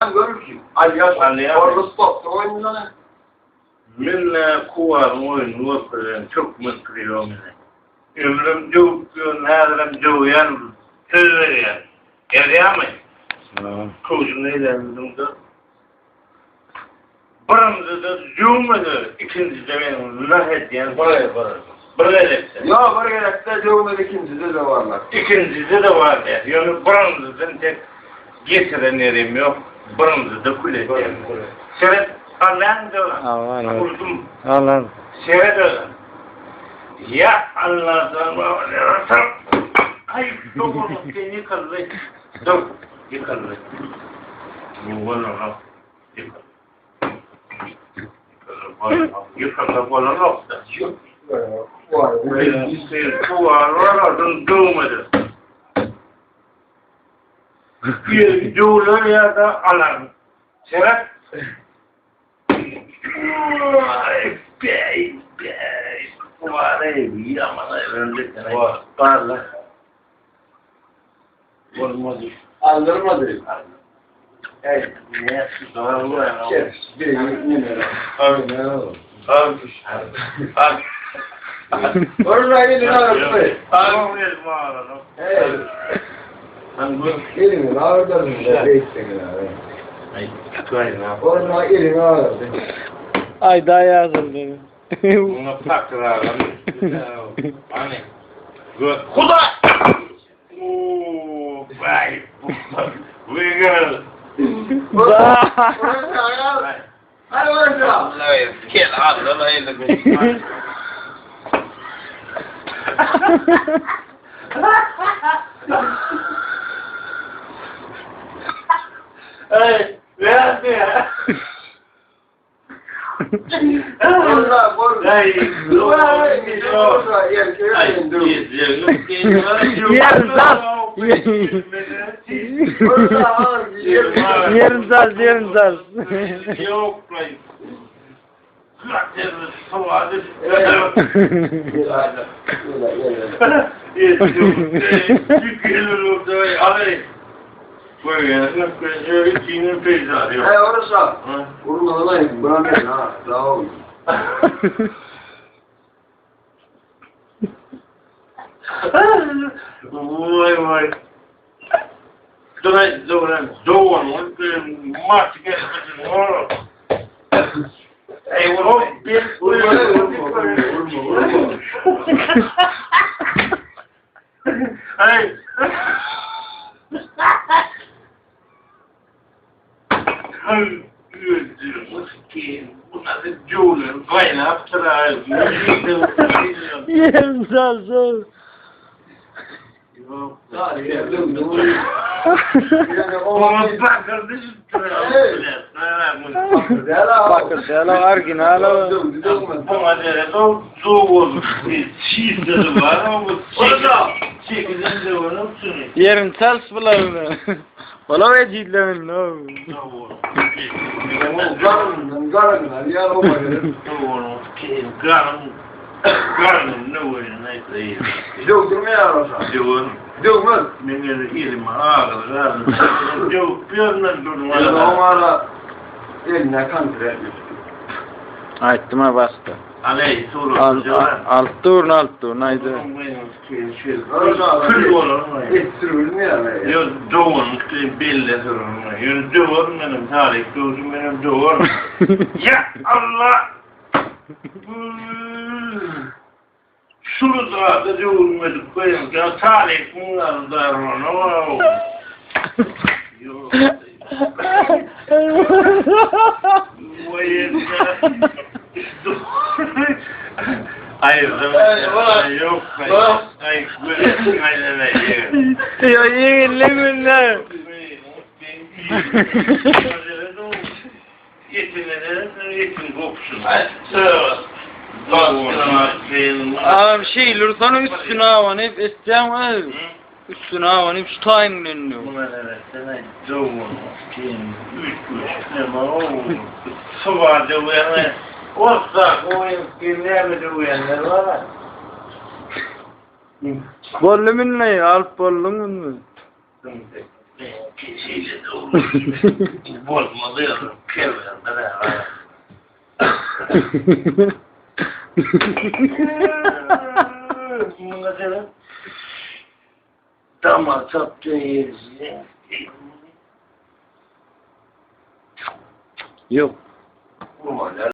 görür ki. Ali orada stopta oyundan. Minne kuvar oyun vurperen çok mutluyor mene. Ömrüm cevapıyor, nerem cevapyan, tözveriyen. Eriyamay. Kuşun eylemdim de. Birimizde de cevmadı, ikincide benim lahet yani buraya. Bir gerekse. Ya bir gerekse cevmadı ikincide de varlar. İkincide de var der. Yani birimizden tek getiren yerim yok. Birimizde de kule der. Seret Allah'ın da kurdum. Allah'ın. Seret öyle. Ya Allah'tan varırsan. Ay doğru seni kaldı. Dur. Yıkıldı. Bu bana yıkıldı. Yıkıldı bana nokta. Kuvarlardan doğmadı. Bir cüğler ya da alan. Seret. Bey. Var evi ama öyle var. Parla. Olmadı. Aldırmadı. Evet. Ne yapıyorsun? Bir numara. Al. Orada elini ağırdı. Al ver mağarana. Evet. Hangi? Elini ağırdı. Değiştirin abi. Ay, tutayım. Orada elini ağırdı. Ay daha yazıldı. Buna taktılar. Anne. Kuda! Ooo, vay. Wiggle. Hadi orada. Gel Allah eylesin. Hey, ver ya. Orada. Ay, Orada yerken dur. Yerim saz. Yok lan. Zaten savadı. Yükülür orada. Alay. Böyle içinin peyzajı yok. Orası. Vurmadan ayıp. Bırakın ha. Sağ olun. Vay. Doğan, maç geçmesin. Ey oğlum, Vurma. Hey. Bunlar da cüğler, kaynaktılar. Yerim saz. Ama bak kardeşim. Bakın sela orijinal. Buna göre doğru. Çizdi var ama bu çekilinde onun sunu. Yerim saz bulanı. Valla ve cidden no. Garın ne var neyse. Durmaya orası. Durmaz. Benim elim ağrıyor. Yok bir durmadı. Onlara eline kontrol etmiş. Ayttıma bastı. Aley soru. Alt tur neydi? Kül olur mu? Hiç sürülmüyor. Yok doğun bilde sorun. Yok doğun benim tarih doğun benim doğun. Ya Allah. Şunu da doğurmadık koyun. Ya tarih bunlar da onu. Yok. Hayır, yok. Ay, Ya yeminle. Yetin kopsun. Ağam şey lütfen üstüne avanıp isteyem ev. Üstüne avanıp şu tayın önünü. Buna evet, sana doğum. Üç ne var? Sıvada uyanır. Olsa oyun günlerde uyanır var. Bollumun ne? Alp bollumun mu? Keçiyle de olur. Bozmalı yavrum. Kevren de ha. Buna senin damar saptığın yeri. Yok.